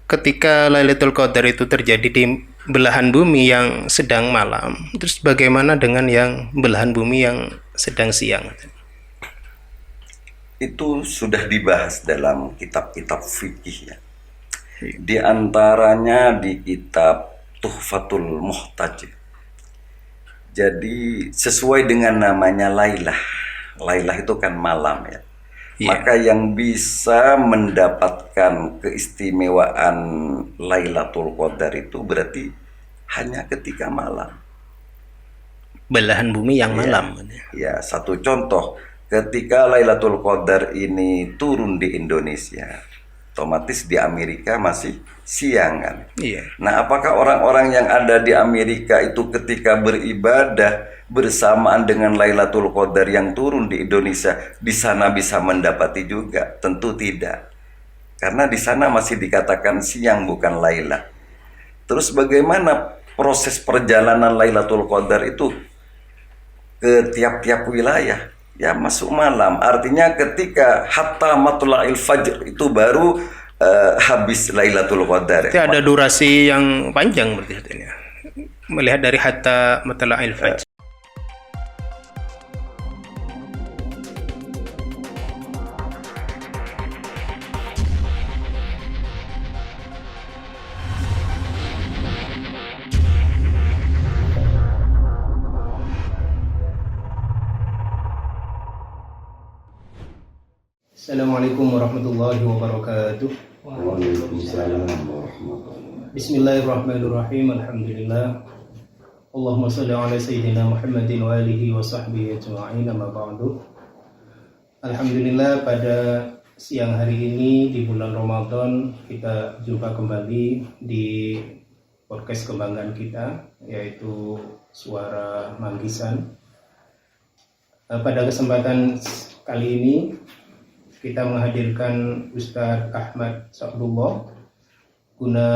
ketika Lailatul Qadar itu terjadi di belahan bumi yang sedang malam, terus bagaimana dengan yang belahan bumi yang sedang siang? Itu sudah dibahas dalam kitab-kitab fikih ya. Di antaranya di kitab Tuhfatul Muhtaj. Jadi sesuai dengan namanya Lailah. Lailah itu kan malam ya. Maka yang bisa mendapatkan keistimewaan Lailatul Qadar itu berarti hanya ketika malam. Belahan bumi yang malam. Ya, satu contoh, ketika Lailatul Qadar ini turun di Indonesia, otomatis di Amerika masih siang kan. Nah, apakah orang-orang yang ada di Amerika itu ketika beribadah bersamaan dengan Lailatul Qadar yang turun di Indonesia, di sana bisa mendapati juga? Tentu tidak. Karena di sana masih dikatakan siang bukan Lailah. Terus bagaimana proses perjalanan Lailatul Qadar itu ke tiap-tiap wilayah? Ya masuk malam. Artinya ketika hatta matla'il fajr itu baru habis Lailatul Qadar. Itu ada durasi yang panjang berarti ya. Melihat dari hatta matla'il fajr. Assalamualaikum warahmatullahi wabarakatuh. Waalaikumsalam warahmatullahi. Bismillahirrahmanirrahim. Alhamdulillah. Allahumma shalli ala sayyidina Muhammadin wa alihi wa sahbihi ajma'in, amma ba'du. Alhamdulillah, pada siang hari ini di bulan Ramadan kita jumpa kembali di podcast kebanggaan kita, yaitu Suara Manggisan. Pada kesempatan kali ini kita menghadirkan Ustadz Ahmad Sa'dullah guna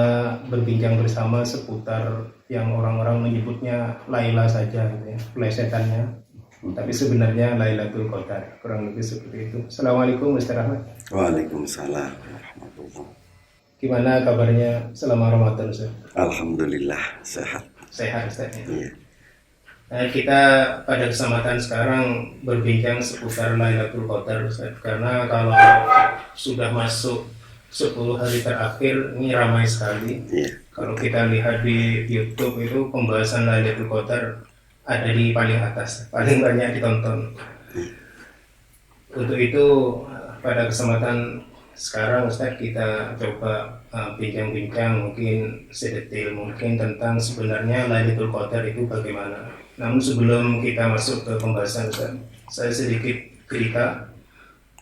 berbincang bersama seputar yang orang-orang menyebutnya Laila saja, gitu ya, plesetannya. Tapi sebenarnya Lailatul Qadar, kurang lebih seperti itu. Assalamualaikum Ustadz Ahmad. Waalaikumsalam warahmatullahi. Gimana kabarnya selama Ramadan, Ustaz? Alhamdulillah sehat. Sehat, Ustaz. Iya. Kita pada kesempatan sekarang berbincang seputar Lailatul Qadar, Ustaz. Karena kalau sudah masuk 10 hari terakhir ini ramai sekali. Kalau kita lihat di YouTube itu pembahasan Lailatul Qadar ada di paling atas, paling banyak ditonton. Untuk itu pada kesempatan sekarang Ustaz kita coba bincang-bincang mungkin sedetail mungkin tentang sebenarnya Lailatul Qadar itu bagaimana. Namun sebelum kita masuk ke pembahasan Ustaz, saya sedikit cerita.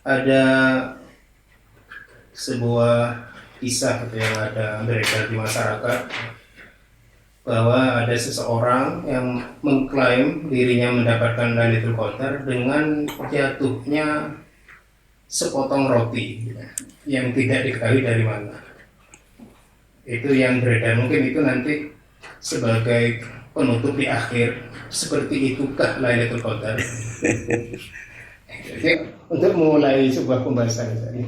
Ada sebuah kisah yang ada beredar di masyarakat bahwa ada seseorang yang mengklaim dirinya mendapatkan Lailatul Qadar dengan jatuhnya sepotong roti yang tidak diketahui dari mana. Itu yang beredar, mungkin itu nanti sebagai penutup di akhir. Seperti itukah Lailatul Qadar? Untuk memulai sebuah pembahasan tadi.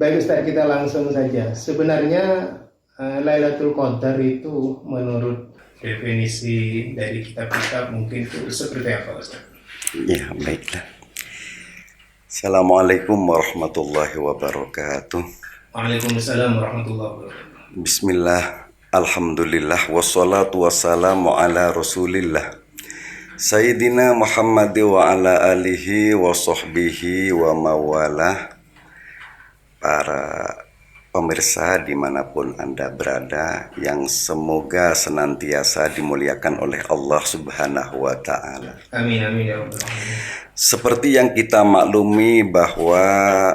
Baik Ustaz, kita langsung saja. Sebenarnya Lailatul Qadar itu menurut definisi dari kitab-kitab mungkin itu seperti apa Ustaz? Ya, baiklah. Assalamualaikum warahmatullahi wabarakatuh. Waalaikumsalam warahmatullahi wabarakatuh. Bismillah, alhamdulillah, wassalatu wassalamu ala rasulillah Sayyidina Muhammad wa ala alihi wa sahbihi wa mawalah. Para pemirsa dimanapun Anda berada, yang semoga senantiasa dimuliakan oleh Allah Subhanahu wa Ta'ala. Amin amin ya rabbal alamin. Seperti yang kita maklumi bahwa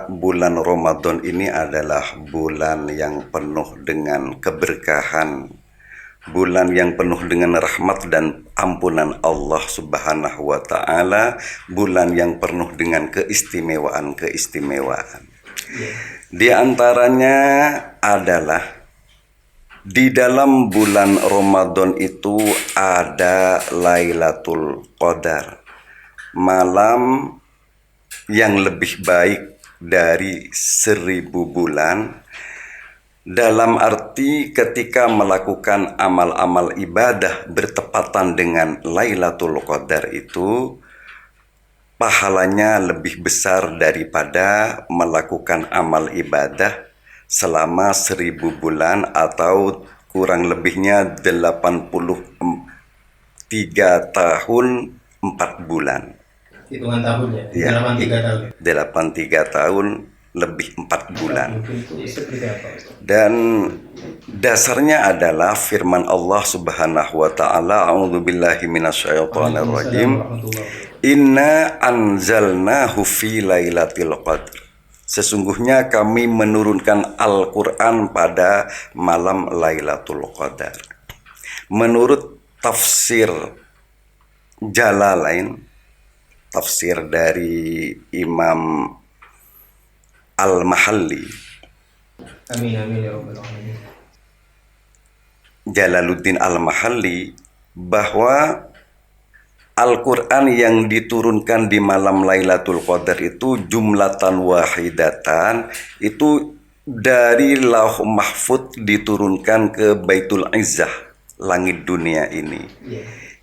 bulan Ramadan ini adalah bulan yang penuh dengan keberkahan, bulan yang penuh dengan rahmat dan ampunan Allah Subhanahu wa Ta'ala, bulan yang penuh dengan keistimewaan-keistimewaan. Di antaranya adalah di dalam bulan Ramadan itu ada Lailatul Qadar, malam yang lebih baik dari 1000 bulan, Dalam arti ketika melakukan amal-amal ibadah bertepatan dengan Lailatul Qadar itu pahalanya lebih besar daripada melakukan amal ibadah selama 1000 bulan atau kurang lebihnya 83 tahun 4 bulan. Hitungan tahunnya, Ya, 83 tahun. 83 tahun lebih 4 bulan. Mungkin itu seperti apa, Ustaz? Dan dasarnya adalah firman Allah Subhanahu wa taala, a'udzubillahi minasyaitonir rajim. Inna anzalnahu fi lailatul qadr. Sesungguhnya kami menurunkan Al-Qur'an pada malam Lailatul Qadar. Menurut tafsir Jalalain, tafsir dari Imam Al-Mahalli, Amin amin ya rabbal alamin. Jalaluddin Al-Mahalli, bahwa Al-Quran yang diturunkan di malam Lailatul Qadar itu jumlatan wahidatan, itu dari Lauh Mahfud diturunkan ke Baitul Izzah, langit dunia ini.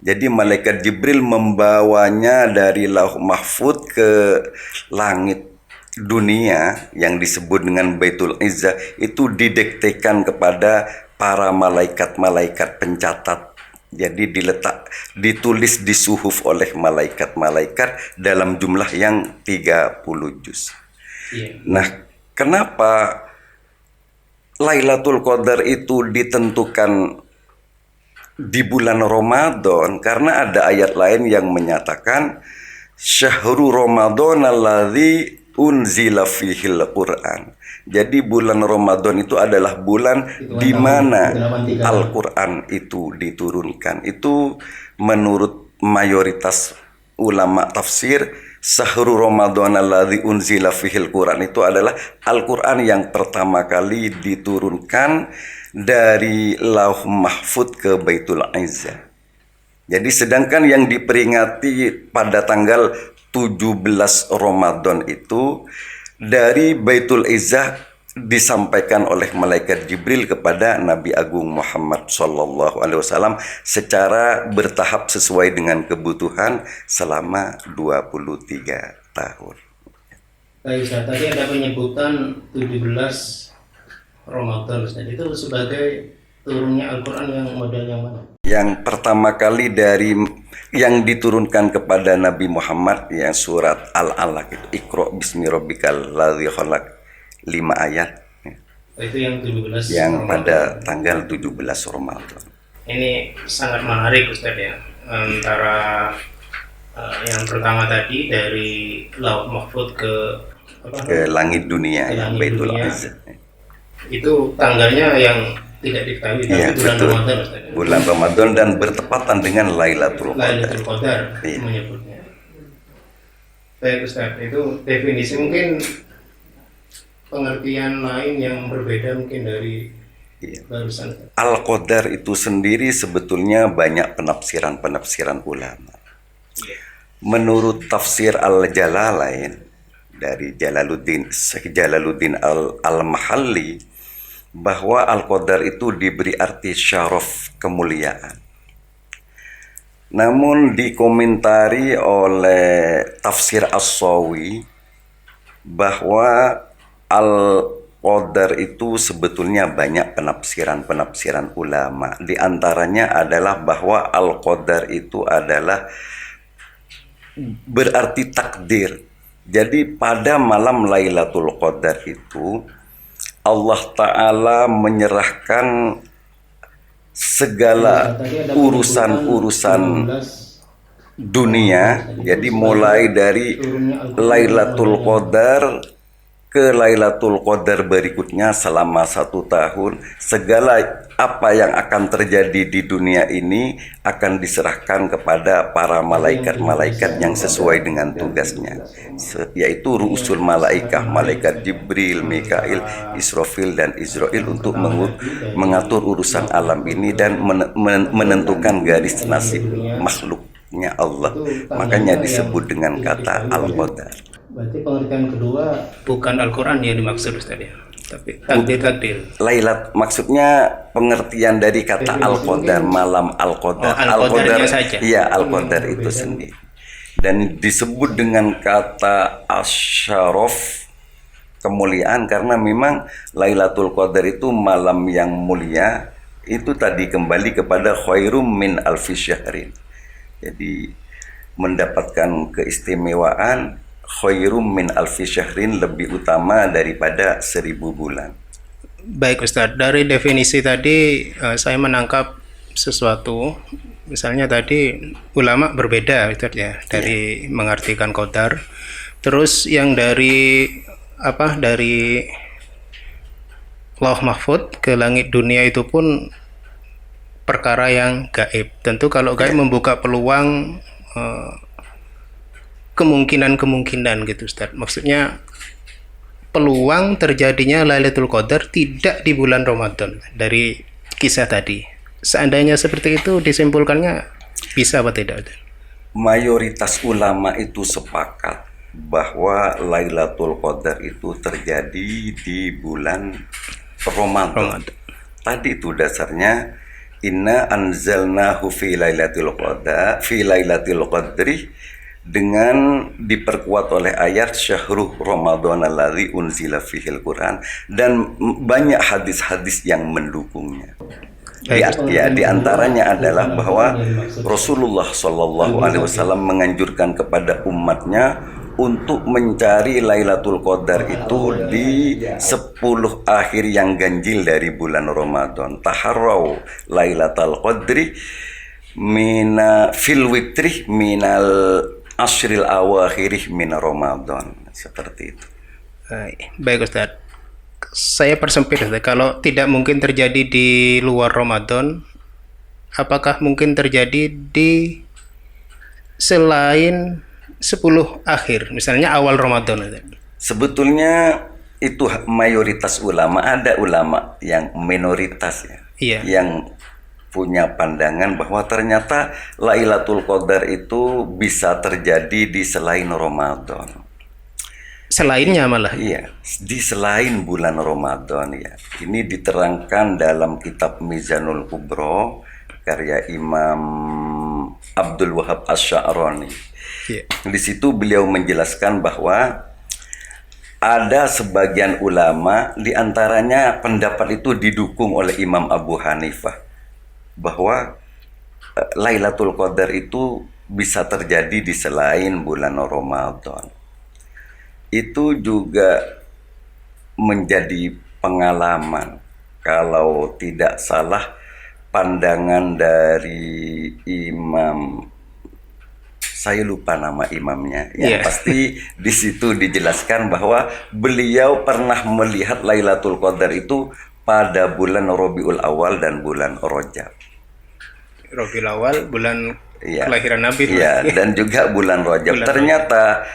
Jadi malaikat Jibril membawanya dari Lauh Mahfud ke langit dunia yang disebut dengan Baitul Izzah, itu didiktekan kepada para malaikat-malaikat pencatat. Jadi ditulis di suhuf oleh malaikat-malaikat dalam jumlah yang 30 juz. Nah, kenapa Lailatul Qadar itu ditentukan di bulan Ramadan? Karena ada ayat lain yang menyatakan Syahrul Ramadan alladzi unzila fihil Quran. Jadi bulan Ramadan itu adalah bulan di mana Al-Quran itu diturunkan. Itu menurut mayoritas ulama tafsir, Syahrul Ramadan alladzi unzila fihil Quran itu adalah Al-Quran yang pertama kali diturunkan dari Lauh Mahfud ke Baitul Izzah. Jadi sedangkan yang diperingati pada tanggal 17 Ramadan itu dari Baitul Izzah disampaikan oleh malaikat Jibril kepada Nabi Agung Muhammad SAW secara bertahap sesuai dengan kebutuhan selama 23 tahun. Baik Ustaz, tadi ada penyebutan 17 Ramadan, Ustaz. Itu sebagai turunnya Al-Quran yang model yang mana? Yang pertama kali dari yang diturunkan kepada Nabi Muhammad yang surat Al-Alaq itu, Iqra bismi rabbikal ladzi khalaq, 5 ayat. Itu yang 17 yang Ramadan. Pada tanggal 17 Ramadan. Ini sangat menarik Ustaz ya, antara yang pertama tadi dari Lauh Mahfud ke langit dunia, yang Baitul Izzah. Itu tanggalnya yang tidak diketahui, tapi Ya, bulan betul. Ramadan Ustaz. Bulan Ramadan dan bertepatan dengan Lailatul Qadar. Lailatul Qadar Iya. menyebutnya. Baik Ustaz, itu definisi, mungkin pengertian lain yang berbeda mungkin dari barusan. Al-Qadar itu sendiri sebetulnya banyak penafsiran ulama. Menurut tafsir Al-Jalalain dari Jalaluddin Al-Mahalli, bahwa Al-Qadar itu diberi arti syaraf, kemuliaan. Namun dikomentari oleh tafsir As-Sawi bahwa Al-Qadar itu sebetulnya banyak penafsiran ulama. Di antaranya adalah bahwa Al-Qadar itu adalah berarti takdir. Jadi pada malam Lailatul Qadar itu Allah Ta'ala menyerahkan segala urusan-urusan dunia. Jadi mulai dari Lailatul Qadar ke Lailatul Qadar berikutnya selama 1 tahun, segala apa yang akan terjadi di dunia ini akan diserahkan kepada para malaikat-malaikat yang sesuai dengan tugasnya, yaitu ru'usul malaikah, malaikat Jibril, Mikail, Israfil dan Izrail, untuk mengatur urusan alam ini dan menentukan garis nasib makhluknya Allah. Makanya disebut dengan kata Al-Qadar. Berarti pengertian kedua bukan Al-Quran yang dimaksud Ustaz ya? Tapi takdir. Maksudnya pengertian dari kata Al-Qadar, malam Al-Qadar. Al-Qadarnya saja. Iya, Al-Qadar itu sendiri. Dan disebut dengan kata Asy-Syaraf, kemuliaan, karena memang Lailatul Qadar itu malam yang mulia. Itu tadi kembali kepada khairum min alfi syahrin. Jadi mendapatkan keistimewaan khairum min alfi syahrin, lebih utama daripada 1000 bulan. Baik Ustadz, dari definisi tadi saya menangkap sesuatu. Misalnya tadi ulama berbeda Ustadz ya dari mengartikan qadar. Terus yang dari Lauh Mahfud ke langit dunia itu pun perkara yang gaib. Tentu kalau gaib membuka peluang kemungkinan gitu Ustaz. Maksudnya peluang terjadinya Lailatul Qadar tidak di bulan Ramadan dari kisah tadi. Seandainya seperti itu, disimpulkannya bisa apa tidak? Mayoritas ulama itu sepakat bahwa Lailatul Qadar itu terjadi di bulan Ramadan. Tadi itu dasarnya inna anzalnahu fi lailatul qadri, dengan diperkuat oleh ayat syahru Ramadan alladzi unzila fihil Quran, dan banyak hadis-hadis yang mendukungnya. Di antaranya adalah bahwa Rasulullah Shallallahu Alaihi Wasallam menganjurkan kepada umatnya untuk mencari Lailatul Qadar itu di 10 akhir yang ganjil dari bulan Ramadan. Taharrau Lailatul Qadri fil witri minal ashril awakhirih min Ramadan. Seperti itu. Baik Ustaz. Saya persempit Ustaz. Kalau tidak mungkin terjadi di luar Ramadan, apakah mungkin terjadi di selain 10 akhir, misalnya awal Ramadan? Sebetulnya itu mayoritas ulama. Ada ulama yang minoritas yang punya pandangan bahwa ternyata Lailatul Qadar itu bisa terjadi di selain Ramadan. Selainnya malah? Iya, di selain bulan Ramadan ya. Ini diterangkan dalam kitab Mizanul Kubro karya Imam Abdul Wahab Asy-Sya'rani. Di situ beliau menjelaskan bahwa ada sebagian ulama, diantaranya pendapat itu didukung oleh Imam Abu Hanifah, bahwa Lailatul Qadar itu bisa terjadi di selain bulan Ramadan. Itu juga menjadi pengalaman, kalau tidak salah pandangan dari Imam, saya lupa nama imamnya, yang pasti di situ dijelaskan bahwa beliau pernah melihat Lailatul Qadar itu pada bulan Rabiul Awal dan bulan Rajab. Rabiul Awal bulan kelahiran Nabi. Dan juga bulan Rajab. Ternyata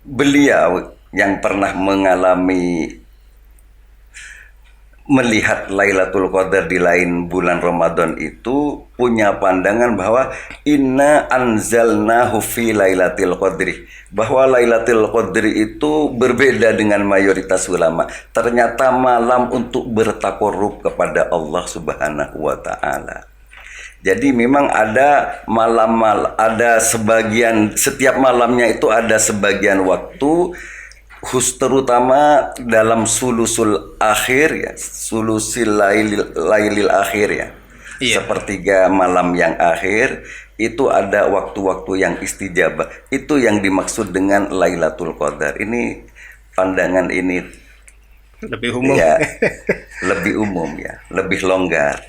beliau yang pernah melihat Lailatul Qadar di lain bulan Ramadan itu punya pandangan bahwa inna anzalnahu fi lailatul qadri, bahwa Lailatul Qadri itu berbeda dengan mayoritas ulama. Ternyata malam untuk bertakarrub kepada Allah Subhanahu wa taala. Jadi memang ada ada sebagian, setiap malamnya itu ada sebagian waktu terutama dalam sulusul akhir sulusil lailil akhir sepertiga malam yang akhir itu ada waktu-waktu yang istijabah. Itu yang dimaksud dengan Lailatul Qadar. Ini pandangan ini lebih umum. Lebih umum lebih longgar.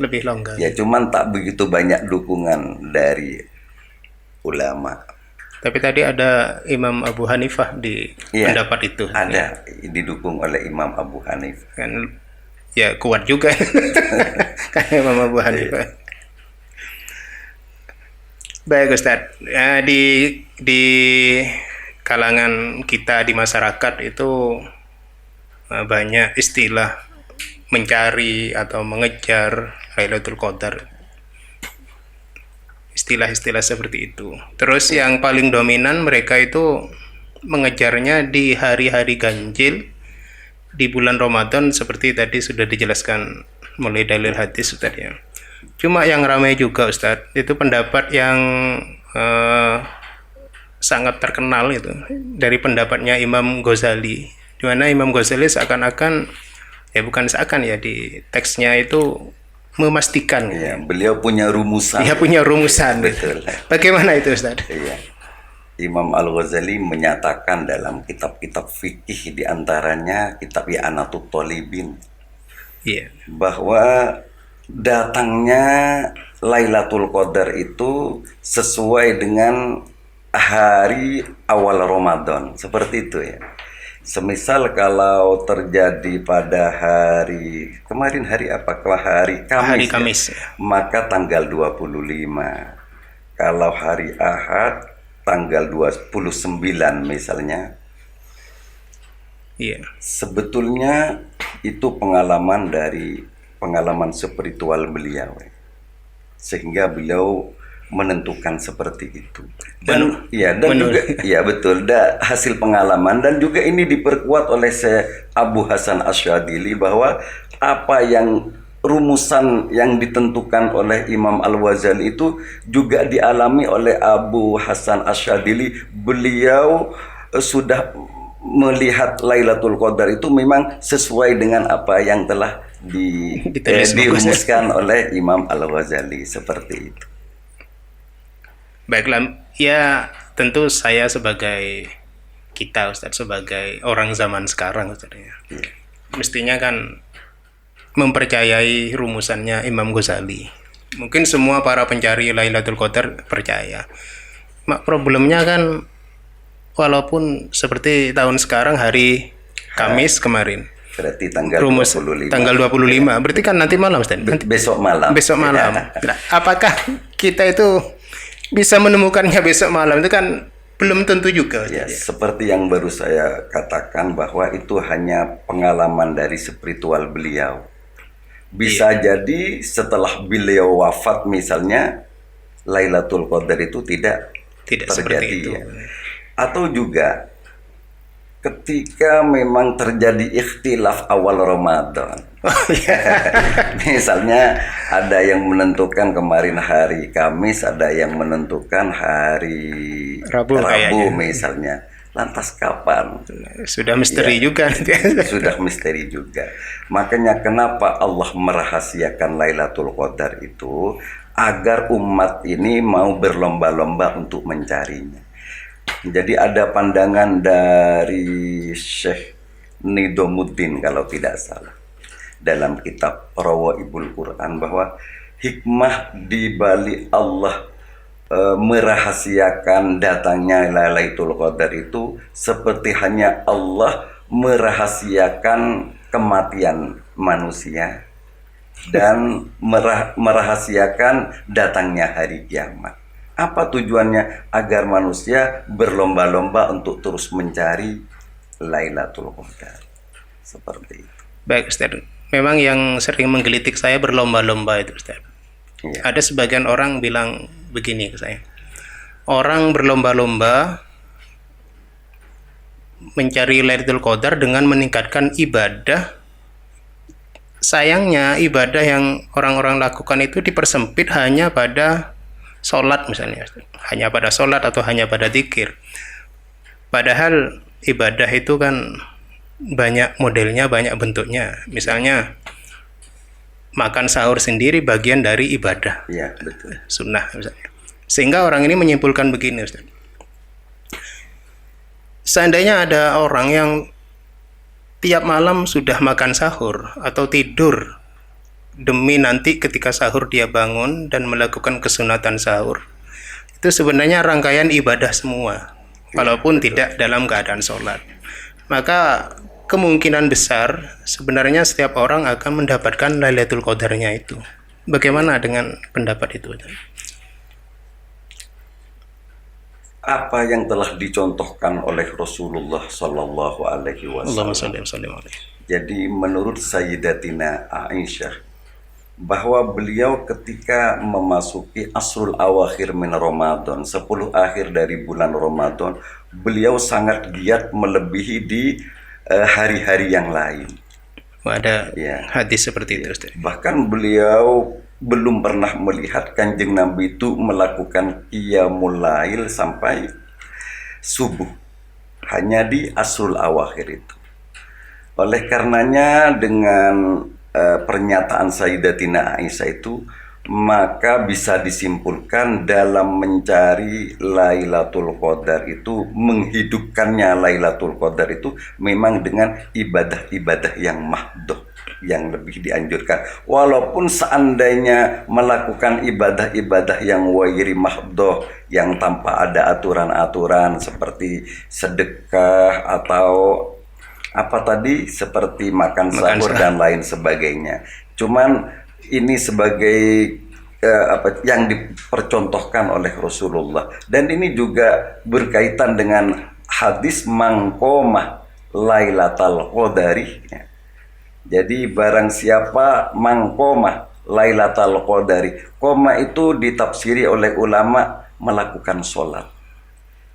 Ya, cuman tak begitu banyak dukungan dari ulama. Tapi tadi ada Imam Abu Hanifah di pendapat itu. Ada, didukung oleh Imam Abu Hanifah. Kan ya kuat juga kan Imam Abu Hanifah. Baik Ustaz, di kalangan kita di masyarakat itu banyak istilah mencari atau mengejar Lailatul Qadar. Istilah-istilah seperti itu. Terus yang paling dominan mereka itu mengejarnya di hari-hari ganjil di bulan Ramadan seperti tadi sudah dijelaskan mulai dalil hadis Ustaz ya. Cuma yang ramai juga Ustaz, itu pendapat yang sangat terkenal itu dari pendapatnya Imam Ghazali, di mana Imam Ghazali seakan-akan bukan seakan ya, di teksnya itu memastikan ya, beliau punya rumusan. Dia punya rumusan. Betul. Bagaimana itu Ustaz? Iya. Imam Al-Ghazali menyatakan dalam kitab-kitab fikih, diantaranya kitab I'anatul Thalibin, bahwa datangnya Lailatul Qadar itu sesuai dengan hari awal Ramadan, seperti itu ya. Semisal kalau terjadi pada hari kemarin, hari apa? Hari Kamis, ya, maka tanggal 25. Kalau hari Ahad tanggal 29 misalnya. Iya. Sebetulnya itu pengalaman spiritual beliau. Sehingga beliau menentukan seperti itu. Dan juga betul, hasil pengalaman, dan juga ini diperkuat oleh Syekh Abu Hasan Asyadili, bahwa apa yang rumusan yang ditentukan oleh Imam Al-Ghazali itu juga dialami oleh Abu Hasan Asyadili. Beliau sudah melihat Lailatul Qadar itu memang sesuai dengan apa yang telah dirumuskan oleh Imam Al-Ghazali, seperti itu. Baiklah, ya tentu saya kita Ustaz, sebagai orang zaman sekarang Ustaz ya, mestinya kan mempercayai rumusannya Imam Ghazali. Mungkin semua para pencari Lailatul Qadar percaya. Problemnya kan, walaupun seperti tahun sekarang hari Kamis kemarin, berarti tanggal 25. Tanggal 25. Berarti kan nanti malam Ustaz. Besok malam. Nah, apakah kita itu bisa menemukannya besok malam? Itu kan belum tentu juga. Ya, seperti yang baru saya katakan, bahwa itu hanya pengalaman dari spiritual beliau. Bisa jadi setelah beliau wafat misalnya, Lailatul Qadar itu tidak terjadi itu. Ya. Atau juga ketika memang terjadi ikhtilaf awal Ramadan. Misalnya ada yang menentukan kemarin hari Kamis, ada yang menentukan hari Rabu misalnya. Lantas kapan? Sudah misteri juga. Sudah misteri juga. Makanya kenapa Allah merahasiakan Lailatul Qadar itu, agar umat ini mau berlomba-lomba untuk mencarinya. Jadi ada pandangan dari Syekh Nidomuddin kalau tidak salah, dalam kitab Rawaibul Quran, bahwa hikmah di balik Allah merahasiakan datangnya Lailatul Qadar itu seperti hanya Allah merahasiakan kematian manusia dan merahasiakan datangnya hari kiamat. Apa tujuannya? Agar manusia berlomba-lomba untuk terus mencari Lailatul Qadar. Seperti itu. Baik Ustaz, memang yang sering menggelitik saya berlomba-lomba itu Ustaz. Ya. Ada sebagian orang bilang begini ke saya, orang berlomba-lomba mencari Lailatul Qadar dengan meningkatkan ibadah. Sayangnya ibadah yang orang-orang lakukan itu dipersempit hanya pada sholat misalnya, hanya pada sholat atau hanya pada zikir. Padahal ibadah itu kan banyak modelnya, banyak bentuknya. Misalnya makan sahur sendiri bagian dari ibadah. Iya, betul. Sunnah misalnya. Sehingga orang ini menyimpulkan begini Ustaz. Seandainya ada orang yang tiap malam sudah makan sahur atau tidur demi nanti ketika sahur dia bangun dan melakukan kesunatan sahur, itu sebenarnya rangkaian ibadah semua, walaupun tidak dalam keadaan sholat. Maka kemungkinan besar sebenarnya setiap orang akan mendapatkan Lailatul Qadarnya itu. Bagaimana dengan pendapat itu? Apa yang telah dicontohkan oleh Rasulullah Sallallahu Alaihi Wasallam. Jadi menurut Sayyidatina Aisyah, bahwa beliau ketika memasuki asrul awakhir min Ramadan, 10 akhir dari bulan Ramadan, beliau sangat giat melebihi di hari-hari yang lain. Ada Ya. hadis seperti itu, Ustaz. Bahkan beliau belum pernah melihat Kanjeng Nabi itu melakukan qiyamul lail sampai subuh, hanya di asrul awakhir itu. Oleh karenanya dengan pernyataan Sayyidatina Aisyah itu, maka bisa disimpulkan dalam mencari Lailatul Qadar itu, menghidupkannya Lailatul Qadar itu memang dengan ibadah-ibadah yang mahdoh, yang lebih dianjurkan. Walaupun seandainya melakukan ibadah-ibadah yang wairi mahdoh, yang tanpa ada aturan-aturan seperti sedekah atau apa tadi, seperti makan sahur dan lain sebagainya. Cuman ini sebagai yang dipercontohkan oleh Rasulullah, dan ini juga berkaitan dengan hadis mangkomah Lailatul Qadari. Jadi barang siapa mangkomah Lailatul Qadari, koma itu ditafsiri oleh ulama melakukan sholat.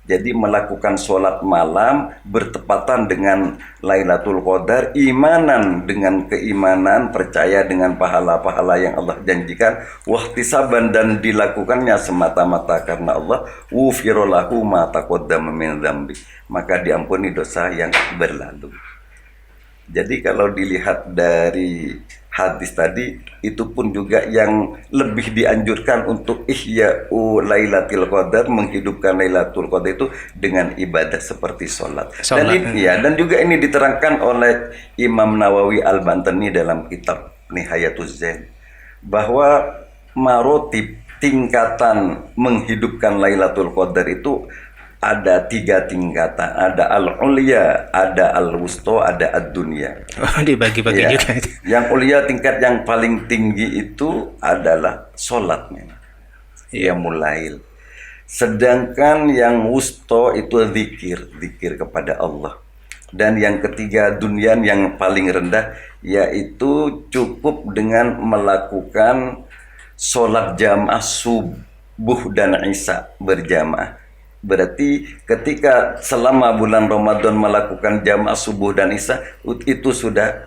Jadi melakukan sholat malam bertepatan dengan Lailatul Qadar, imanan dengan keimanan, percaya dengan pahala-pahala yang Allah janjikan, wahtisaban, dan dilakukannya semata-mata karena Allah, wufirolahu ma taqaddama min dzambi, maka diampuni dosa yang berlalu. Jadi kalau dilihat dari hadis tadi, itu pun juga yang lebih dianjurkan untuk ihya'u Lailatul Qadar, menghidupkan Lailatul Qadar itu dengan ibadah seperti sholat. Dan juga ini diterangkan oleh Imam Nawawi Al-Bantani dalam kitab Nihayatuz Zain, bahwa marotib tingkatan menghidupkan Lailatul Qadar itu ada 3 tingkatan, ada al-ulya, ada al-wusto, ada ad-dunya. Dibagi-bagi ya. juga. Yang ulya, tingkat yang paling tinggi itu adalah sholatnya, qiyamul-lail. Sedangkan yang wusto itu zikir kepada Allah. Dan yang ketiga, dunyan, yang paling rendah, yaitu cukup dengan melakukan sholat jamaah subuh dan isya berjamaah. Berarti ketika selama bulan Ramadan melakukan jamaah subuh dan isya, itu sudah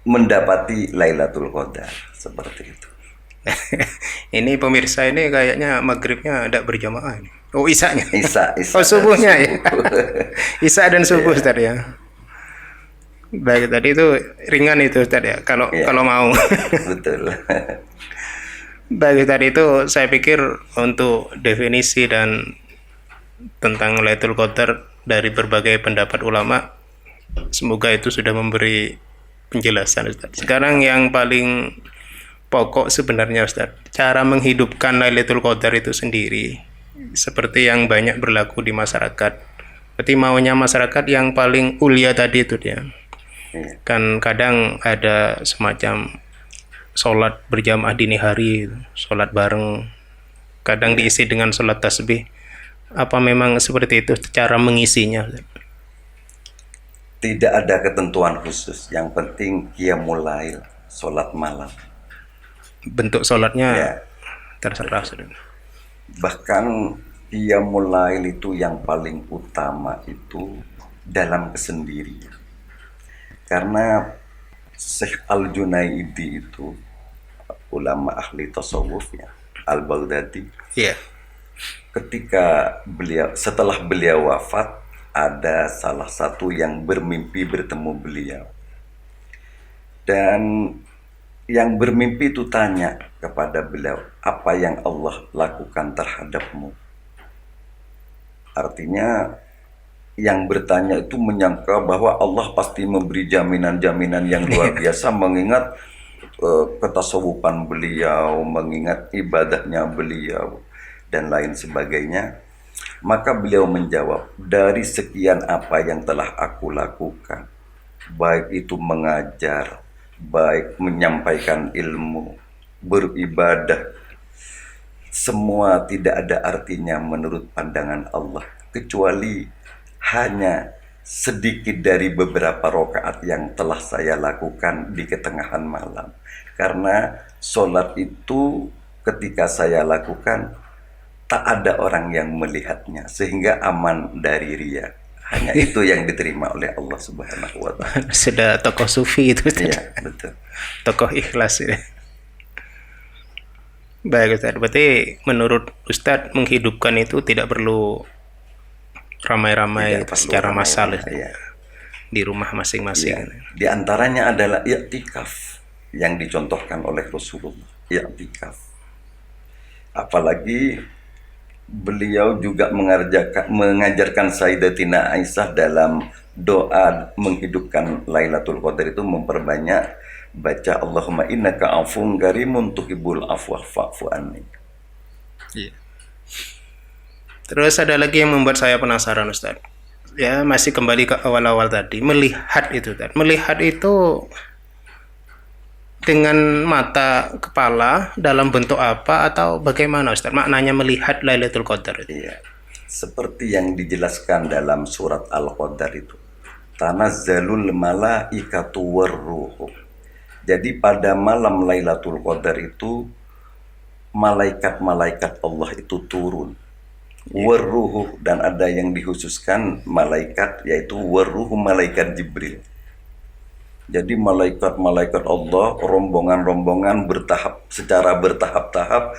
mendapati Lailatul Qadar, seperti itu. Ini pemirsa ini kayaknya maghribnya tidak berjamaah ini. Oh, isanya. Isya Oh, subuhnya ya. Isya dan subuh, Ustaz ya. Baik, tadi itu ringan itu, Ustaz ya. Kalau mau. Betul. Baik, tadi itu saya pikir untuk definisi dan tentang Lailatul Qadar dari berbagai pendapat ulama, semoga itu sudah memberi penjelasan, Ustaz. Sekarang yang paling pokok sebenarnya, Ustaz, cara menghidupkan Lailatul Qadar itu sendiri seperti yang banyak berlaku di masyarakat. Berarti maunya masyarakat yang paling ulia tadi itu dia. Kan kadang ada semacam sholat berjamaah dini hari, sholat bareng, kadang diisi dengan sholat tasbih. Apa memang seperti itu cara mengisinya? Tidak ada ketentuan khusus, yang penting qiyamul lail, sholat malam. Bentuk sholatnya terserah. Bahkan qiyamul lail itu yang paling utama itu dalam kesendirian. Karena Syekh Al-Junaidi itu ulama ahli tasawuf ya, Al-Baghdadi. Ketika setelah beliau wafat, ada salah satu yang bermimpi bertemu beliau. Dan yang bermimpi itu tanya kepada beliau, apa yang Allah lakukan terhadapmu? Artinya yang bertanya itu menyangka bahwa Allah pasti memberi jaminan-jaminan yang luar biasa, mengingat ketasawufan beliau, mengingat ibadahnya beliau, dan lain sebagainya. Maka beliau menjawab, dari sekian apa yang telah aku lakukan, baik itu mengajar, baik menyampaikan ilmu, beribadah, semua tidak ada artinya menurut pandangan Allah, kecuali hanya sedikit dari beberapa rakaat yang telah saya lakukan di ketengahan malam. Karena sholat itu ketika saya lakukan tak ada orang yang melihatnya, sehingga aman dari riya. Hanya itu yang diterima oleh Allah Subhanahu wa taala. Sudah tokoh sufi itu Ustaz. Iya, betul. Tokoh ikhlas ya. Baik Ustaz, berarti menurut Ustaz menghidupkan itu tidak perlu ramai-ramai Tidak perlu secara massal ramai-ramai, ya. di rumah masing-masing. Ya, di antaranya adalah i'tikaf yang dicontohkan oleh Rasulullah. I'tikaf. Apalagi beliau juga mengajarkan Sayyidatina Aisyah dalam doa menghidupkan Lailatul Qadar itu memperbanyak baca Allahumma innaka afuwwun karimun tuhibbul afwa fa'fu anni. Iya. Terus ada lagi yang membuat saya penasaran Ustaz. Ya, masih kembali ke awal-awal tadi, melihat itu Ustaz. Melihat itu dengan mata kepala dalam bentuk apa atau bagaimana Ustaz? Maknanya melihat Lailatul Qadar itu. Iya. Seperti yang dijelaskan dalam surat Al-Qadar itu. Tanazzalul malaikatu warruh. Jadi pada malam Lailatul Qadar itu malaikat-malaikat Allah itu turun. Warruh, dan ada yang dikhususkan malaikat yaitu warruh, malaikat Jibril. Jadi malaikat-malaikat Allah rombongan-rombongan secara bertahap-tahap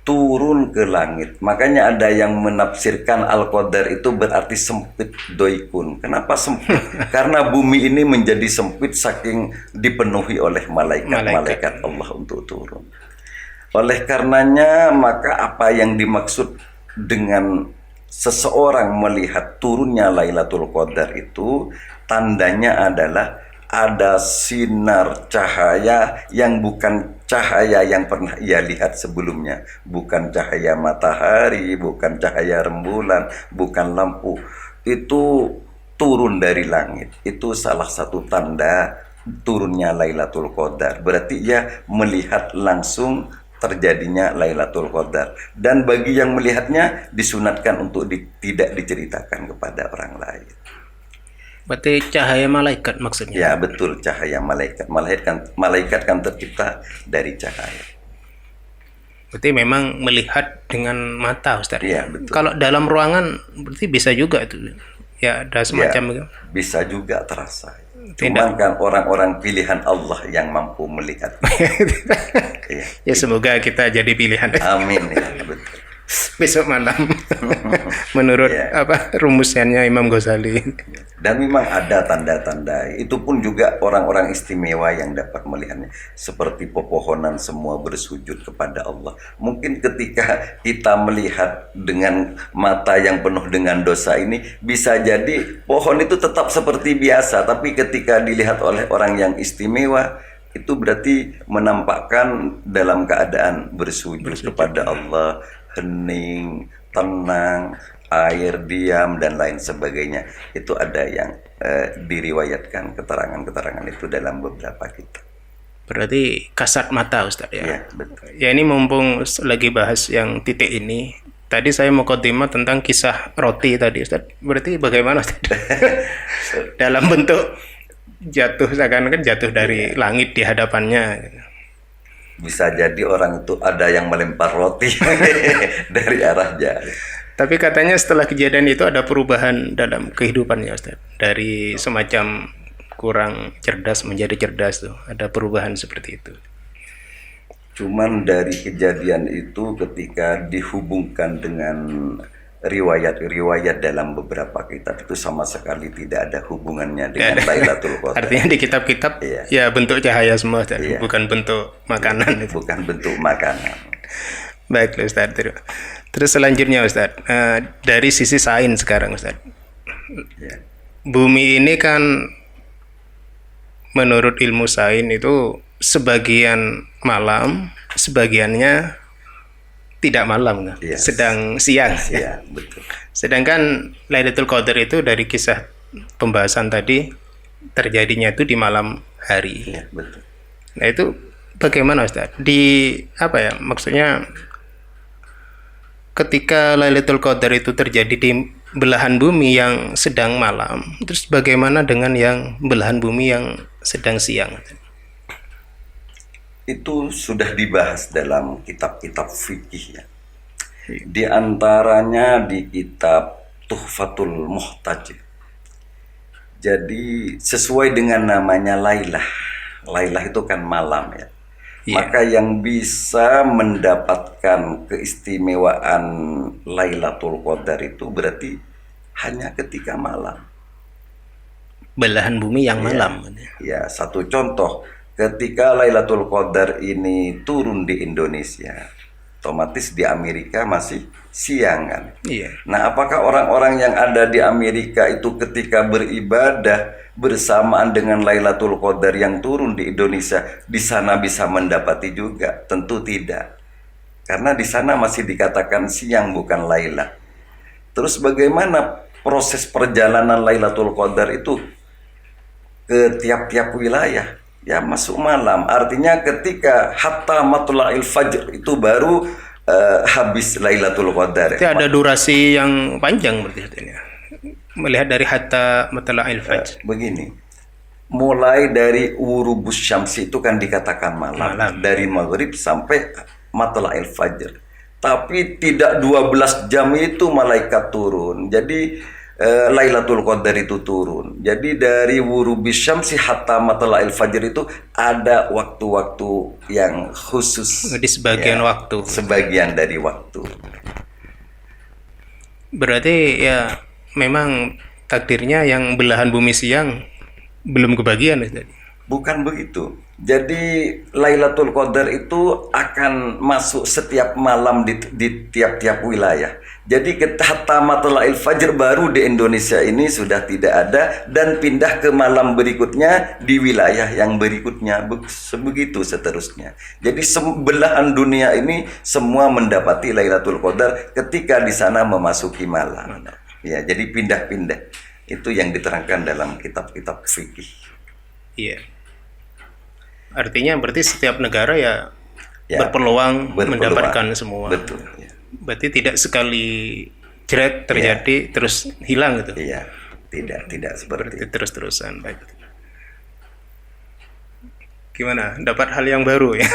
turun ke langit. Makanya ada yang menafsirkan Al-Qadar itu berarti sempit doikun. Kenapa sempit? Karena bumi ini menjadi sempit saking dipenuhi oleh malaikat-malaikat Allah untuk turun. Oleh karenanya maka apa yang dimaksud dengan seseorang melihat turunnya Lailatul Qadar itu tandanya adalah ada sinar cahaya yang bukan cahaya yang pernah ia lihat sebelumnya, bukan cahaya matahari, bukan cahaya rembulan, bukan lampu, itu turun dari langit. Itu salah satu tanda turunnya Lailatul Qadar. Berarti ia melihat langsung terjadinya Lailatul Qadar, dan bagi yang melihatnya disunatkan untuk tidak diceritakan kepada orang lain. Berarti cahaya malaikat maksudnya? Ya betul, cahaya malaikat. Malaikat kan tercipta dari cahaya. Berarti memang melihat dengan mata Ustaz. Ya, betul. Kalau dalam ruangan berarti bisa juga itu. Ya ada semacam ya, bisa juga terasa. Tidak. Cuman kan orang-orang pilihan Allah yang mampu melihat. Ya. Ya semoga kita jadi pilihan. Amin ya, betul. Besok malam menurut rumusannya Imam Ghazali. Dan memang ada tanda-tanda, itu pun juga orang-orang istimewa yang dapat melihatnya, seperti pepohonan semua bersujud kepada Allah. Mungkin ketika kita melihat dengan mata yang penuh dengan dosa ini, bisa jadi pohon itu tetap seperti biasa, tapi ketika dilihat oleh orang yang istimewa, itu berarti menampakkan dalam keadaan bersujud kepada Allah, hening, tenang, air, diam, dan lain sebagainya. Itu ada yang diriwayatkan keterangan-keterangan itu dalam beberapa kitab. Berarti kasat mata Ustaz ya? Ya, betul. Ya ini mumpung lagi bahas yang titik ini, tadi saya mau mukadimah tentang kisah roti tadi Ustaz. Berarti bagaimana Ustaz? Dalam bentuk jatuh, seakan-akan jatuh dari langit di hadapannya. Bisa jadi orang itu ada yang melempar roti dari arah jauh. Tapi katanya setelah kejadian itu ada perubahan dalam kehidupannya Ustaz. Dari semacam kurang cerdas menjadi cerdas tuh. Ada perubahan seperti itu. Cuman dari kejadian itu ketika dihubungkan dengan riwayat-riwayat dalam beberapa kitab itu sama sekali tidak ada hubungannya dengan Lailatul Qadar. Artinya di kitab-kitab ya bentuk cahaya semua Ustaz, bukan bentuk makanan. Bukan bentuk makanan. Baik Ustaz. Terus selanjutnya Ustaz, dari sisi sains sekarang Ustaz. Ya. Bumi ini kan menurut ilmu sains itu sebagian malam, sebagiannya tidak malam kan? Yes. Sedang siang. Ya, betul. Sedangkan Lailatul Qadar itu dari kisah pembahasan tadi terjadinya itu di malam hari. Ya, betul. Nah itu bagaimana Ustaz? Maksudnya ketika Lailatul Qadar itu terjadi di belahan bumi yang sedang malam, terus bagaimana dengan yang belahan bumi yang sedang siang? Itu sudah dibahas dalam kitab-kitab fikih ya. Di antaranya di kitab Tuhfatul Muhtaj Jadi sesuai dengan namanya Lailah. Lailah itu kan malam ya. Maka yang bisa mendapatkan keistimewaan Lailatul Qadar itu berarti hanya ketika malam. Belahan bumi yang malam. Ya, satu contoh, ketika Lailatul Qadar ini turun di Indonesia, otomatis di Amerika masih siang kan. Nah, apakah orang-orang yang ada di Amerika itu ketika beribadah bersamaan dengan Lailatul Qadar yang turun di Indonesia di sana bisa mendapati juga? Tentu tidak. Karena di sana masih dikatakan siang bukan Lailah. Terus bagaimana proses perjalanan Lailatul Qadar itu ke tiap-tiap wilayah? Ya masuk malam. Artinya ketika hatta matla'il fajr itu baru habis Lailatul Qadar. Itu ada durasi yang panjang berarti ini. Melihat dari hatta matla'il fajr. Begini. Mulai dari urubus syamsi itu kan dikatakan malam. Dari maghrib sampai matla'il fajr. Tapi tidak 12 jam itu malaikat turun. Jadi Lailatul Qadar itu turun. Jadi dari wurubis syamsi hatta matla'il fajr itu ada waktu-waktu yang khusus. Di sebagian waktu. Sebagian dari waktu. Berarti ya memang takdirnya yang belahan bumi siang belum kebagian tadi. Bukan begitu. Jadi Lailatul Qadar itu akan masuk setiap malam di tiap-tiap wilayah. Jadi hatta matla'il fajr baru di Indonesia ini sudah tidak ada dan pindah ke malam berikutnya di wilayah yang berikutnya, begitu seterusnya. Jadi belahan dunia ini semua mendapati Lailatul Qadar ketika di sana memasuki malam. Ya, jadi pindah-pindah. Itu yang diterangkan dalam kitab-kitab fikih. Iya. Artinya berarti setiap negara ya berpeluang mendapatkan semua. Betul. Ya. Berarti tidak sekali jeret terjadi terus hilang gitu. Iya, tidak seperti itu. Terus-terusan. Baik. Gimana? Dapat hal yang baru ya.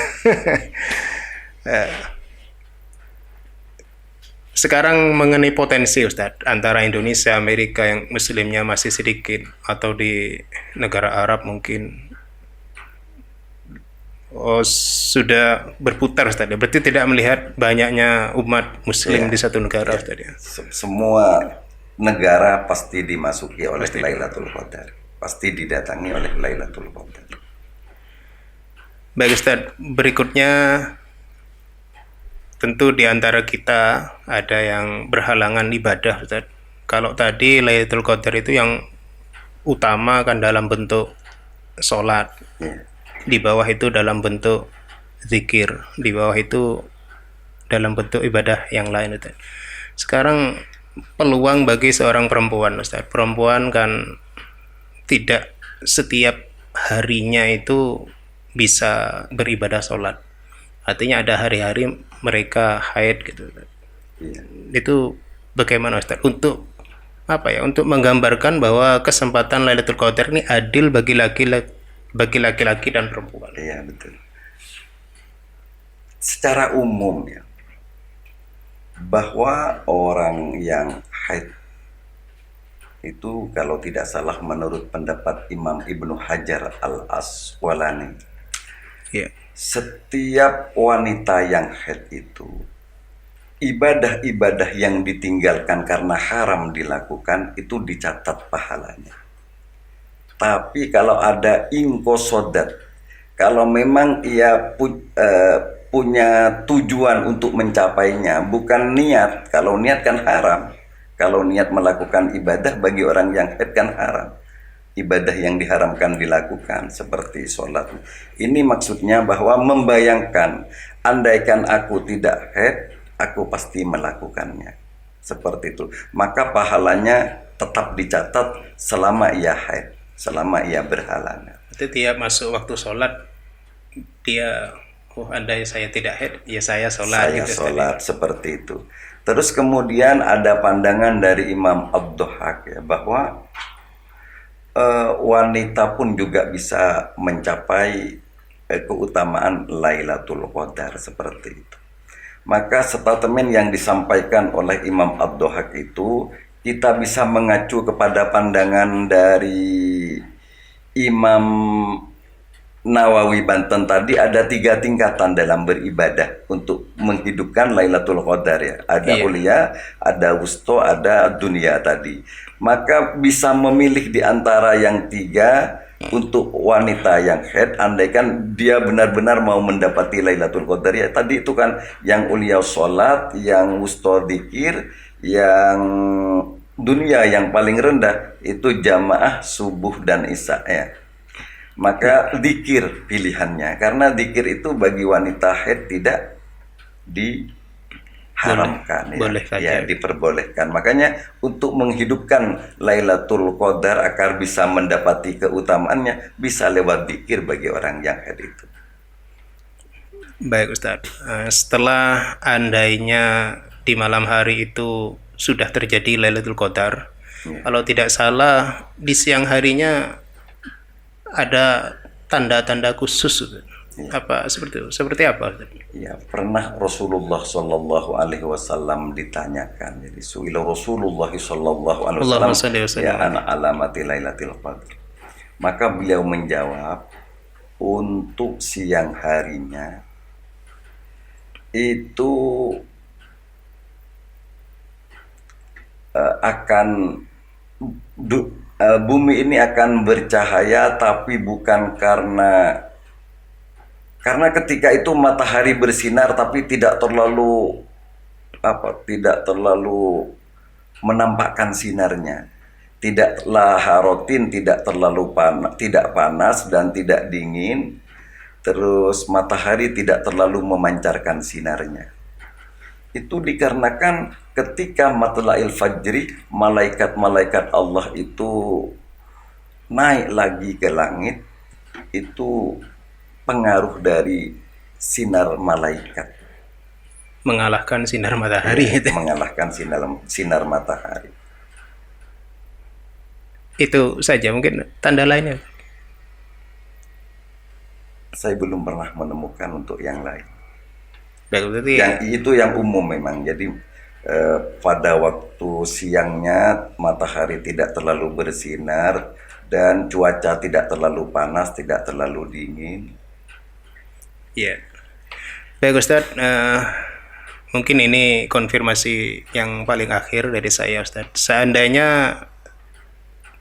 Sekarang mengenai potensi Ustadz antara Indonesia, Amerika yang muslimnya masih sedikit atau di negara Arab mungkin sudah berputar Ustadz. Berarti tidak melihat banyaknya umat muslim di satu negara Ustadz ya. Semua negara pasti dimasuki oleh Lailatul Qadar. Pasti didatangi oleh Lailatul Qadar. Baik Ustadz, berikutnya tentu di antara kita ada yang berhalangan ibadah Ustadz. Kalau tadi Lailatul Qadar itu yang utama kan dalam bentuk sholat. Di bawah itu dalam bentuk zikir, di bawah itu dalam bentuk ibadah yang lain Ustaz. Sekarang peluang bagi seorang perempuan Ustaz. Perempuan kan tidak setiap harinya itu bisa beribadah sholat. Artinya ada hari-hari mereka haid gitu Ustaz. Itu bagaimana Ustaz? Untuk apa ya? Untuk menggambarkan bahwa kesempatan Lailatul Qadar ini adil bagi laki-laki dan perempuan. Iya, betul. Secara umum ya, bahwa orang yang haid itu kalau tidak salah menurut pendapat Imam Ibnu Hajar Al-Asqalani, setiap wanita yang haid itu ibadah-ibadah yang ditinggalkan karena haram dilakukan itu dicatat pahalanya. Tapi kalau ada inqasadat, kalau memang ia punya tujuan untuk mencapainya, bukan niat. Kalau niat kan haram. Kalau niat melakukan ibadah bagi orang yang haid kan haram. Ibadah yang diharamkan dilakukan seperti sholat. Ini maksudnya bahwa membayangkan, andaikan aku tidak haid, aku pasti melakukannya. Seperti itu. Maka pahalanya tetap dicatat selama ia haid, selama ia berhalangan. Itu tiap masuk waktu sholat dia, andai saya tidak haid, ya saya sholat. Saya sholat seperti itu. Terus kemudian ada pandangan dari Imam Ad-Dhahhak ya, bahwa wanita pun juga bisa mencapai keutamaan Lailatul Qadar seperti itu. Maka statement yang disampaikan oleh Imam Ad-Dhahhak itu kita bisa mengacu kepada pandangan dari Imam Nawawi Banten tadi, ada 3 tingkatan dalam beribadah untuk menghidupkan Lailatul Qadar ya. Ada ulia, ada wusto, ada dunia tadi. Maka bisa memilih di antara yang 3 untuk wanita yang haid, andaikan dia benar-benar mau mendapati Lailatul Qadar ya. Tadi itu kan yang ulia sholat, yang wusto dzikir, yang dunia yang paling rendah itu jamaah subuh dan isya ya. Maka dzikir pilihannya, karena dzikir itu bagi wanita haid tidak diharamkan, boleh ya diperbolehkan. Makanya untuk menghidupkan Lailatul Qadar agar bisa mendapati keutamaannya, bisa lewat dzikir bagi orang yang haid itu. Baik Ustadz, setelah andainya di malam hari itu sudah terjadi Lailatul Qadar, kalau tidak salah di siang harinya ada tanda-tanda khusus, apa seperti itu? Seperti apa? Ya, pernah Rasulullah Shallallahu Alaihi Wasallam ditanyakan. Jadi suila Rasulullah Shallallahu Alaihi Wasallam, ya ana alamati Lailatul Qadar. Maka beliau menjawab, untuk siang harinya itu bumi ini akan bercahaya, tapi bukan karena ketika itu matahari bersinar tapi tidak terlalu menampakkan sinarnya, tidaklah harotin, tidak terlalu tidak panas dan tidak dingin, terus matahari tidak terlalu memancarkan sinarnya. Itu dikarenakan ketika matla'il fajri, malaikat-malaikat Allah itu naik lagi ke langit, itu pengaruh dari sinar malaikat. Mengalahkan sinar matahari. Ya, mengalahkan sinar matahari. Itu saja, mungkin tanda lainnya. Saya belum pernah menemukan untuk yang lain. Yang itu yang umum memang. Jadi pada waktu siangnya matahari tidak terlalu bersinar dan cuaca tidak terlalu panas, tidak terlalu dingin. Ya, baik Ustadz. Mungkin ini konfirmasi yang paling akhir dari saya, Ustadz. Seandainya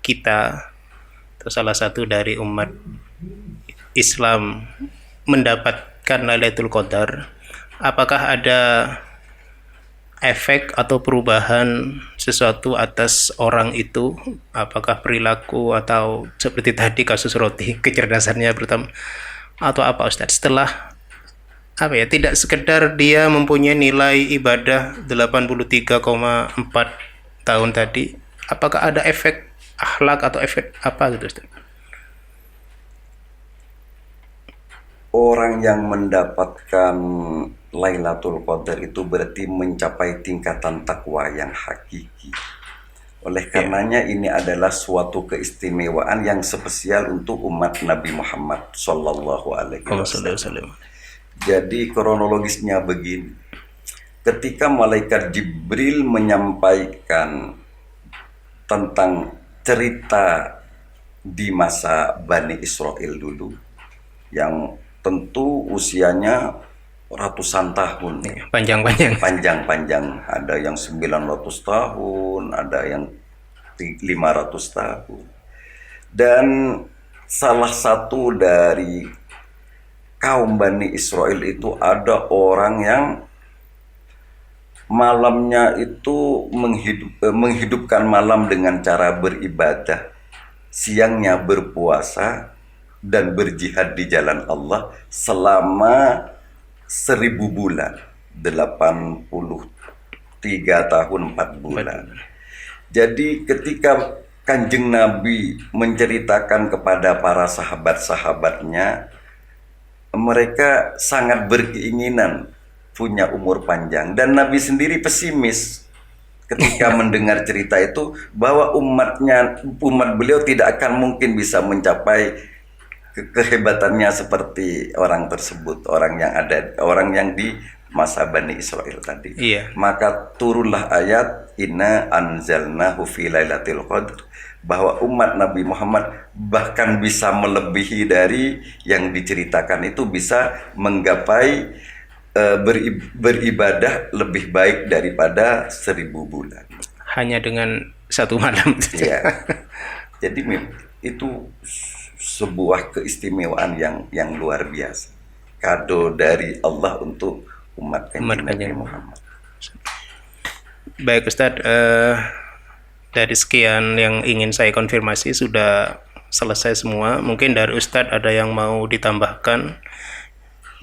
kita atau salah satu dari umat Islam mendapatkan Lailatul Qadar, apakah ada efek atau perubahan sesuatu atas orang itu? Apakah perilaku atau seperti tadi kasus roti, kecerdasannya pertama, atau apa Ustadz? Setelah tidak sekedar dia mempunyai nilai ibadah 83,4 tahun tadi, apakah ada efek akhlak atau efek apa gitu Ustadz? Orang yang mendapatkan Lailatul Qadar itu berarti mencapai tingkatan takwa yang hakiki. Oleh karenanya ini adalah suatu keistimewaan yang spesial untuk umat Nabi Muhammad Sallallahu Alaihi Wasallam. Jadi kronologisnya begini. Ketika malaikat Jibril menyampaikan tentang cerita di masa Bani Israel dulu, yang tentu usianya ratusan tahun, panjang-panjang, ada yang 900 tahun, ada yang 500 tahun. Dan salah satu dari kaum Bani Israel itu ada orang yang malamnya itu menghidupkan malam dengan cara beribadah, siangnya berpuasa dan berjihad di jalan Allah selama 1000 bulan, 83 tahun 4 bulan. Jadi ketika Kanjeng Nabi menceritakan kepada para sahabat-sahabatnya, mereka sangat berkeinginan punya umur panjang, dan Nabi sendiri pesimis ketika mendengar cerita itu bahwa umat beliau tidak akan mungkin bisa mencapai kehebatannya seperti orang tersebut, orang yang di masa Bani Israel tadi. Iya. Maka turunlah ayat inna anzalnahu fi lailatul qadr, bahwa umat Nabi Muhammad bahkan bisa melebihi dari yang diceritakan itu, bisa menggapai beribadah lebih baik daripada 1000 bulan. Hanya dengan satu malam. Iya. Jadi itu sebuah keistimewaan yang luar biasa. Kado dari Allah untuk umat Nabi Muhammad. Baik Ustadz, dari sekian yang ingin saya konfirmasi sudah selesai semua. Mungkin dari Ustadz ada yang mau ditambahkan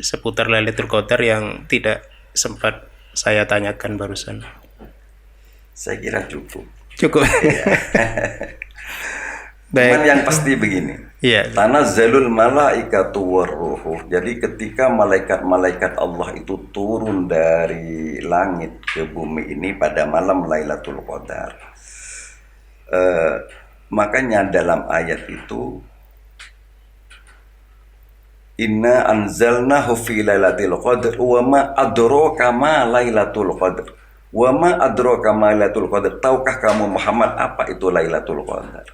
seputar Lailatul Qadar yang tidak sempat saya tanyakan barusan. Saya kira cukup. Cukup. Ya. Baik. Cuman yang pasti begini. Iya. Tanazzalul malaikatu warruhu. Jadi ketika malaikat-malaikat Allah itu turun dari langit ke bumi ini pada malam Lailatul Qadar, makanya dalam ayat itu inna anzalnahu fi lailatul qadr wa ma adraka ma lailatul qadr wa ma adraka ma lailatul qadr. Tahukah kamu Muhammad apa itu Lailatul Qadar?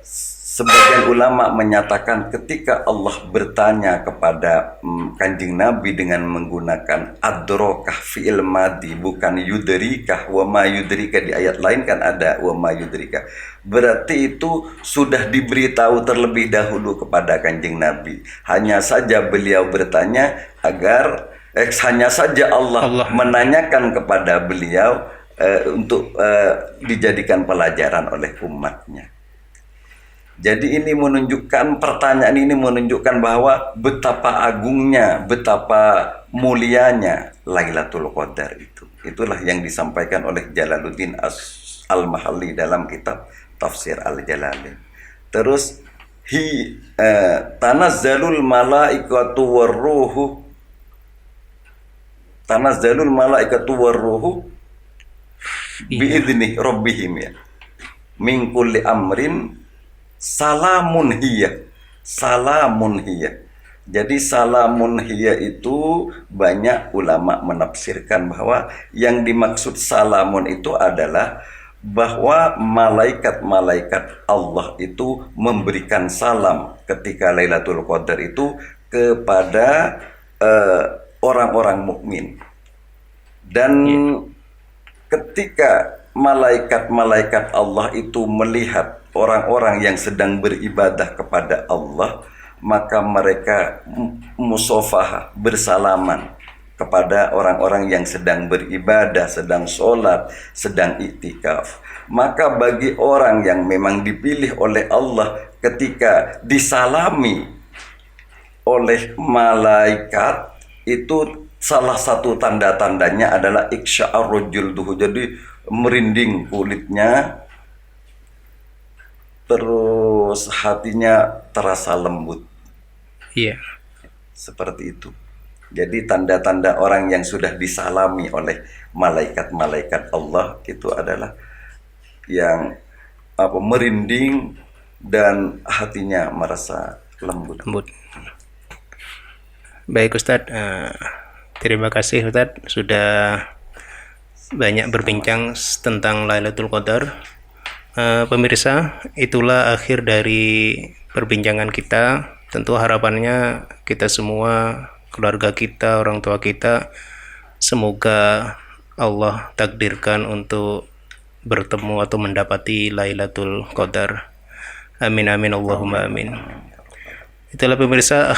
Sebagian ulama menyatakan ketika Allah bertanya kepada Kanjeng Nabi dengan menggunakan adrokah fi'il madi, bukan yudrikah, wa ma yudrika. Di ayat lain kan ada wa ma yudrika, berarti itu sudah diberitahu terlebih dahulu kepada Kanjeng Nabi. Hanya saja beliau bertanya agar hanya saja Allah menanyakan kepada beliau untuk dijadikan pelajaran oleh umatnya. Jadi ini menunjukkan, pertanyaan ini menunjukkan bahwa betapa agungnya, betapa mulianya Lailatul Qadar itu. Itulah yang disampaikan oleh Jalaluddin Al-Mahalli dalam kitab Tafsir Al-Jalalain. Terus tanazzalul malaikatu warruhu, tanazzalul malaikatu warruhu biidzni rabbihim, ya, min kulli amrin salamun hiya. Salamun hiya. Jadi salamun hiya itu banyak ulama menafsirkan bahwa yang dimaksud salamun itu adalah bahwa malaikat-malaikat Allah itu memberikan salam ketika Lailatul Qadar itu kepada orang-orang mukmin. Dan ketika malaikat-malaikat Allah itu melihat orang-orang yang sedang beribadah kepada Allah, maka mereka musafahah, bersalaman kepada orang-orang yang sedang beribadah, sedang sholat, sedang iktikaf. Maka bagi orang yang memang dipilih oleh Allah, ketika disalami oleh malaikat, itu salah satu tanda-tandanya adalah iksya'ar julduhu, jadi merinding kulitnya, terus hatinya terasa lembut. Iya. Seperti itu. Jadi tanda-tanda orang yang sudah disalami oleh malaikat-malaikat Allah itu adalah yang merinding dan hatinya merasa lembut. Baik Ustadz, terima kasih Ustadz sudah banyak berbincang tentang Lailatul Qadar. Pemirsa, itulah akhir dari perbincangan kita. Tentu harapannya kita semua, keluarga kita, orang tua kita, semoga Allah takdirkan untuk bertemu atau mendapati Lailatul Qadar. Amin amin Allahumma amin. Itulah pemirsa,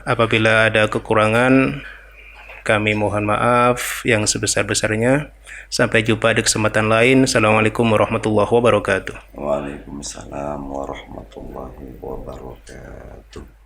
apabila ada kekurangan kami mohon maaf yang sebesar-besarnya. Sampai jumpa di kesempatan lain. Assalamualaikum warahmatullahi wabarakatuh. Waalaikumsalam warahmatullahi wabarakatuh.